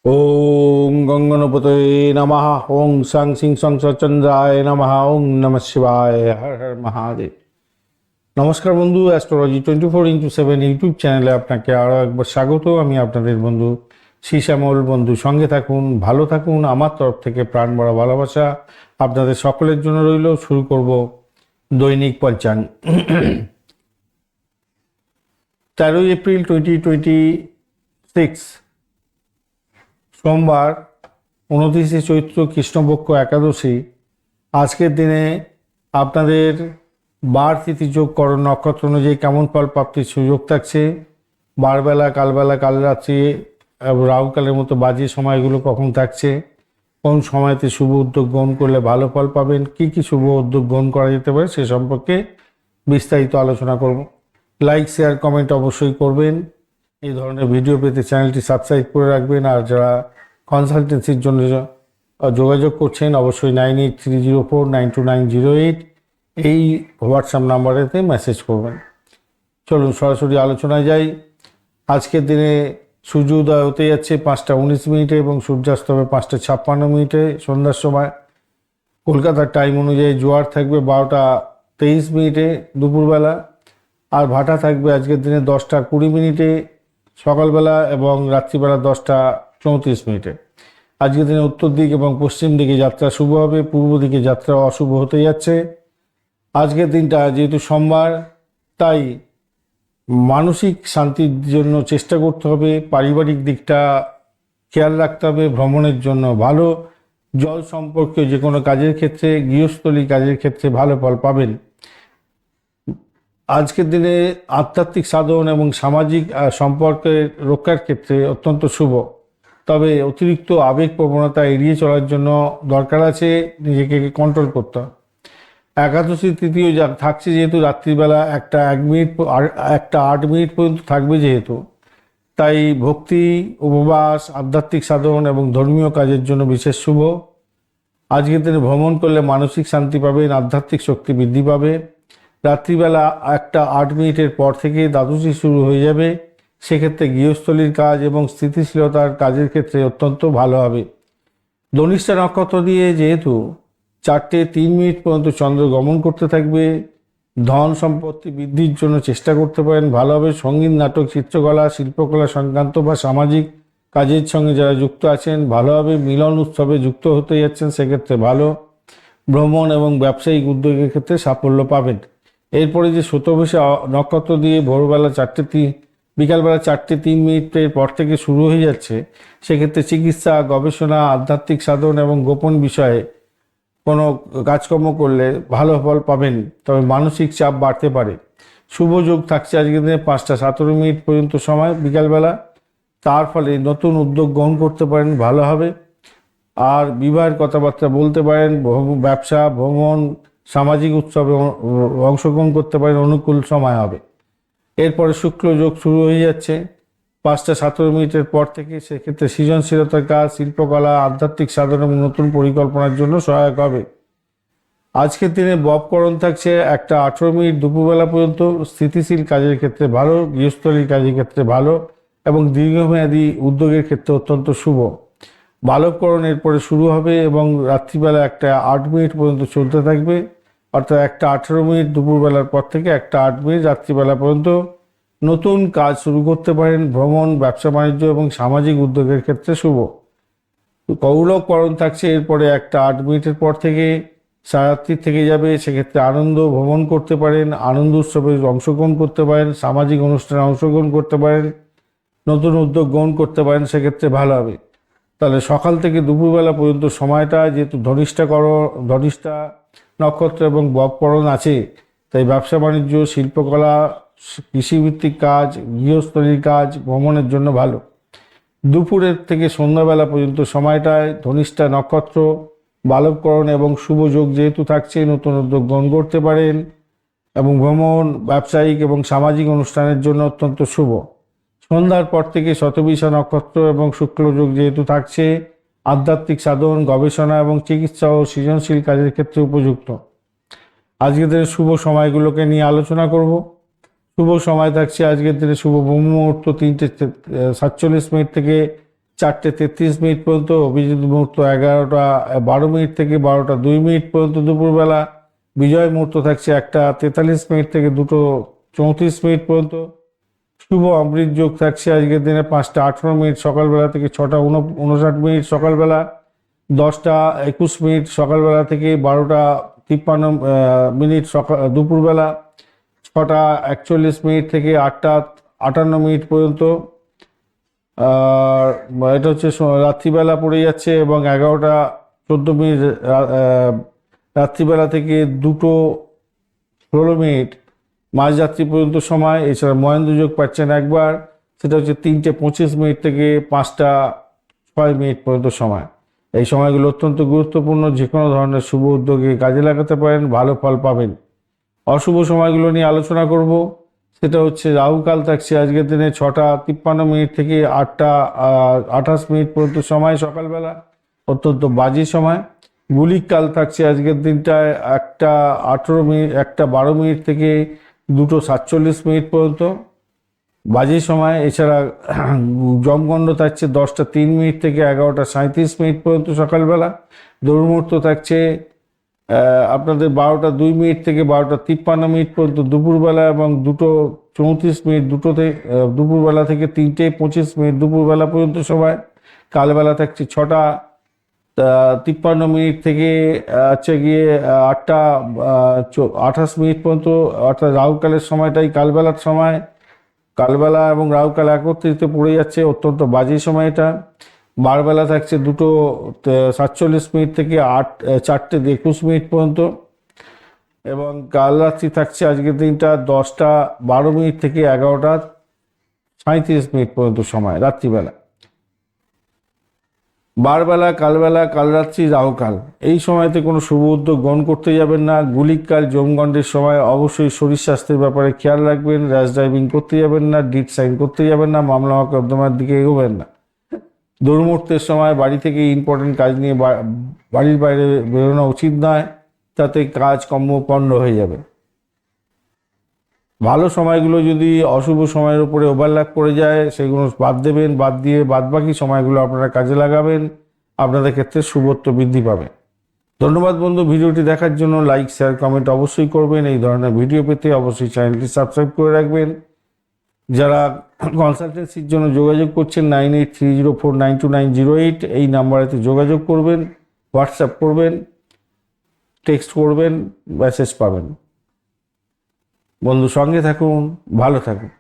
ওং গঙ্গনপতয়ে নমঃ। ওং সাং সিং সং সচন্দ্রায় নমঃ। ওং নমঃ শিবায়। হর হর মহাদেব। নমস্কার বন্ধু, অ্যাস্ট্রোলজি 24x7 ইউটিউব চ্যানেলে আপনাকে আরও একবার স্বাগত। আমি আপনাদের বন্ধু শ্যামল। বন্ধু সঙ্গে থাকুন, ভালো থাকুন। আমার তরফ থেকে প্রাণ ভরা ভালোবাসা আপনাদের সকলের জন্য রইল। শুরু করব দৈনিক পঞ্চাঙ্গ। 13 এপ্রিল 2026, সোমবার, 29শে চৈত্র, কৃষ্ণপক্ষ একাদশী। আজকের দিনে আপনাদের বার তিথি যোগ করণ নক্ষত্র অনুযায়ী কেমন ফল প্রাপ্তির সুযোগ থাকছে, বারবেলা, কালবেলা, কাল রাত্রি, রাহুকালের মতো বাজে সময়গুলো কখন থাকছে, কোন সময়তে শুভ উদ্যোগ গ্রহণ করলে ভালো ফল পাবেন, কি কি শুভ উদ্যোগ গ্রহণ করা যেতে পারে সে সম্পর্কে বিস্তারিত আলোচনা করব। লাইক, শেয়ার, কমেন্ট অবশ্যই করবেন। এই ধরনের ভিডিও পেতে চ্যানেলটি সাবস্ক্রাইব করে রাখবেন। আর যারা কনসালটেন্সির জন্য যোগাযোগ করছেন অবশ্যই 9830492908 এই হোয়াটসঅ্যাপ নাম্বারেতে মেসেজ করবেন। চলুন সরাসরি আলোচনায় যাই। আজকের দিনে সূর্য উদয় হতে যাচ্ছে 5টা 19 এবং সূর্যাস্ত হবে 5টা 56 সন্ধ্যার সময়। কলকাতার টাইম অনুযায়ী জোয়ার থাকবে 12টা 23 দুপুরবেলা, আর ভাটা থাকবে আজকের দিনে 10টা 20 সকালবেলা এবং রাত্রিবেলা 10টা 34। আজকের দিনে উত্তর দিক এবং পশ্চিম দিকে যাত্রা শুভ হবে, পূর্ব দিকে যাত্রা অশুভ হতে যাচ্ছে। আজকের দিনটা যেহেতু সোমবার, তাই মানসিক শান্তির জন্য চেষ্টা করতে হবে, পারিবারিক দিকটা খেয়াল রাখতে হবে। ভ্রমণের জন্য ভালো, জল সম্পর্কীয় যে কোনো কাজের ক্ষেত্রে, গৃহস্থলী কাজের ক্ষেত্রে ভালো ফল পাবেন। আজকের দিনে আধ্যাত্মিক সাধন এবং সামাজিক সম্পর্কের রক্ষার ক্ষেত্রে অত্যন্ত শুভ, তবে অতিরিক্ত আবেগ প্রবণতা এড়িয়ে চলার জন্য দরকার আছে নিজেকে কন্ট্রোল করতে হবে। একাদশী তৃতীয় যা থাকছে যেহেতু রাত্রিবেলা 1:08 পর্যন্ত থাকবে যেহেতু, তাই ভক্তি, উপবাস, আধ্যাত্মিক সাধন এবং ধর্মীয় কাজের জন্য বিশেষ শুভ। আজকের দিনে ভ্রমণ করলে মানসিক শান্তি পাবেন, আধ্যাত্মিক শক্তি বৃদ্ধি পাবে। রাত্রিবেলা 1:08 পর থেকে দ্বাদশী শুরু হয়ে যাবে, সেক্ষেত্রে গৃহস্থলীর কাজ এবং স্থিতিশীলতার কাজের ক্ষেত্রে অত্যন্ত ভালো হবে। ধনিষ্ঠা নক্ষত্র দিয়ে যেহেতু 4:03 পর্যন্ত চন্দ্র গমন করতে থাকবে, ধন সম্পত্তি বৃদ্ধির জন্য চেষ্টা করতে পারেন, ভালো হবে। সঙ্গীত, নাটক, চিত্রকলা, শিল্পকলা সংক্রান্ত বা সামাজিক কাজের সঙ্গে যারা যুক্ত আছেন ভালো হবে। মিলন উৎসবে যুক্ত হতে যাচ্ছেন, সেক্ষেত্রে ভালো। ভ্রমণ এবং ব্যবসায়িক উদ্যোগের ক্ষেত্রে সাফল্য পাবেন। এরপরে যে শতভিষা নক্ষত্র দিয়ে বিকালবেলা 4:03 পর থেকে শুরু হয়ে যাচ্ছে, সেক্ষেত্রে চিকিৎসা, গবেষণা, আধ্যাত্মিক সাধন এবং গোপন বিষয়ে কোনো কাজকর্ম করলে ভালো ফল পাবেন, তবে মানসিক চাপ বাড়তে পারে। শুভ যোগ থাকছে আজকের দিনে 5টা 17 পর্যন্ত সময় বিকালবেলা, তার ফলে নতুন উদ্যোগ গ্রহণ করতে পারেন, ভালো হবে। আর বিবাহের কথাবার্তা বলতে পারেন, ব্যবসা, ভ্রমণ, সামাজিক উৎসবে অংশগ্রহণ করতে পারেন, অনুকূল সময় হবে। এরপরে শুক্ল যোগ শুরু হয়ে যাচ্ছে 5টা 17 পর থেকে, সেক্ষেত্রে সৃজনশীলতার কাজ, শিল্পকলা, আধ্যাত্মিক সাধন এবং নতুন পরিকল্পনার জন্য সহায়ক হবে। আজকের দিনে ববকরণ থাকছে 1:18 দুপুরবেলা পর্যন্ত, স্থিতিশীল কাজের ক্ষেত্রে ভালো, গৃহস্থলীর কাজের ক্ষেত্রে ভালো এবং দীর্ঘমেয়াদী উদ্যোগের ক্ষেত্রে অত্যন্ত শুভ। বালবকরণ এরপরে শুরু হবে এবং রাত্রিবেলা 1:08 পর্যন্ত চলতে থাকবে, অর্থাৎ 1:18 দুপুরবেলার পর থেকে 1:08 রাত্রিবেলা পর্যন্ত নতুন কাজ শুরু করতে পারেন। ভ্রমণ, ব্যবসা বাণিজ্য এবং সামাজিক উদ্যোগের ক্ষেত্রে শুভ। কৌলবকরণ থাকছে এরপরে 1:08 পর থেকে, সারাত্রি থেকে যাবে, সেক্ষেত্রে আনন্দ ভ্রমণ করতে পারেন, আনন্দ উৎসবে অংশগ্রহণ করতে পারেন, সামাজিক অনুষ্ঠানে অংশগ্রহণ করতে পারেন, নতুন উদ্যোগ গ্রহণ করতে পারেন, সেক্ষেত্রে ভালো হবে। তাহলে সকাল থেকে দুপুরবেলা পর্যন্ত সময়টা যেহেতু ধনিষ্ঠা নক্ষত্র এবং ববকরণ আছে, তাই ব্যবসা বাণিজ্য, শিল্পকলা, কৃষিভিত্তিক কাজ, গৃহস্থলীর কাজ, ভ্রমণের জন্য ভালো। দুপুরের থেকে সন্ধ্যাবেলা পর্যন্ত সময়টায় ধনিষ্ঠা নক্ষত্র, বালবকরণ এবং শুভ যোগ যেহেতু থাকছে, নতুন উদ্যোগ গ্রহণ করতে পারেন এবং ভ্রমণ, ব্যবসায়িক এবং সামাজিক অনুষ্ঠানের জন্য অত্যন্ত শুভ। সন্ধ্যার পর থেকে শতভিষা নক্ষত্র এবং শুক্লযোগ যেহেতু থাকছে, আধ্যাত্মিক সাধন, গবেষণা এবং চিকিৎসা ও সৃজনশীল কাজের ক্ষেত্রে উপযুক্ত। আজকের দিনের শুভ সময়গুলোকে নিয়ে আলোচনা করব। শুভ সময় থাকছে আজকের দিনে শুভ ব্রহ্ম মুহূর্ত 3:47 থেকে 4:33 পর্যন্ত, অভিজিৎ মুহূর্ত 11:12 থেকে 12:02 পর্যন্ত দুপুরবেলা, বিজয় মুহূর্ত থাকছে 1:43 থেকে 2:34 পর্যন্ত, শুভ অমৃত যোগ থাকছে আজকের দিনে 5:18 সকালবেলা থেকে 6:59 সকালবেলা, 10:21 সকালবেলা থেকে 12:53 সকাল দুপুরবেলা, 6:41 থেকে 8:58 পর্যন্ত। আর এটা হচ্ছে রাত্রিবেলা পড়ে যাচ্ছে এবং 11:14 রাত্রিবেলা থেকে 2:16 মাঝরাত্রি পর্যন্ত সময়। এছাড়া মহেন্দ্র যোগ পাচ্ছেন একবার, সেটা হচ্ছে 3:25 থেকে 5:06 পর্যন্ত সময়। এই সময়গুলো অত্যন্ত গুরুত্বপূর্ণ, যে কোনো ধরনের শুভ উদ্যোগে কাজে লাগাতে পারেন, ভালো ফল পাবেন। অশুভ সময়গুলো নিয়ে আলোচনা করব। সেটা হচ্ছে রাহুকাল থাকছে আজকের দিনে 6:53 থেকে 8:28 পর্যন্ত সময় সকালবেলা, অত্যন্ত বাজে সময়। গুলিক কাল থাকছে আজকের দিনটায় 1:12 থেকে 2:47 পর্যন্ত, বাজে সময়। এছাড়া যমগণ্ড থাকছে 10:03 থেকে 11:37 পর্যন্ত সকালবেলা। দুর্মুহূর্ত থাকছে আপনাদের 12:02 থেকে 12:53 পর্যন্ত দুপুরবেলা এবং 2:34 দুপুরবেলা থেকে 3:25 দুপুরবেলা পর্যন্ত সময়। কালবেলা থাকছে 6:53 থেকে হচ্ছে গিয়ে 8:28 পর্যন্ত, অর্থাৎ রাহুকালের সময়টাই কালবেলার সময়। কালবেলা এবং রাহুকাল একত্রিত পড়ে যাচ্ছে, অত্যন্ত বাজে সময় এটা। বারবেলা থাকছে 2:47 থেকে 4:21 পর্যন্ত, এবং কাল রাত্রি থাকছে আজকের দিনটা 10:12 থেকে 11:37 পর্যন্ত সময় রাত্রিবেলা। বারবেলা, কালবেলা, কালরাত্রি, রাহুকাল, এই সময়তে কোনো শুভ উদ্যোগ গ্রহণ করতে যাবেন না। গুলিককাল যমগণ্ডের সময় অবশ্যই শরীর স্বাস্থ্যের ব্যাপারে খেয়াল রাখবেন। র্যাশ ড্রাইভিং করতে যাবেন না, ডিড সাইন করতে যাবেন না, মামলা মোকদ্দমার দিকে এগোবেন না। দুর্মুহূর্তের সময় বাড়ি থেকে ইম্পর্টেন্ট কাজ নিয়ে বাড়ির বাইরে বেরোনো উচিত নয়, তাতে কাজ কর্ম পণ্ড হয়ে যাবে। ভালো সময়গুলো যদি অশুভ সময়ের উপরে ওভারল্যাপ করে যায়, সেগুলো বাদ দেবেন, বাদ দিয়ে বাদবাকি সময়গুলো আপনারা কাজে লাগাবেন, আপনাদের ক্ষেত্রে শুভত্ব বৃদ্ধি পাবে। ধন্যবাদ বন্ধু, ভিডিওটি দেখার জন্য। লাইক, শেয়ার, কমেন্ট অবশ্যই করবেন। এই ধরনের ভিডিও পেতে অবশ্যই চ্যানেলটি সাবস্ক্রাইব করে রাখবেন। যারা কনসালটেন্সির জন্য যোগাযোগ করছেন 9830492908 এই নাম্বারেতে যোগাযোগ করবেন, হোয়াটসঅ্যাপ করবেন, টেক্সট করবেন, মেসেজ পাবেন। বন্ধু, সঙ্গে থাকুন, ভালো থাকুন।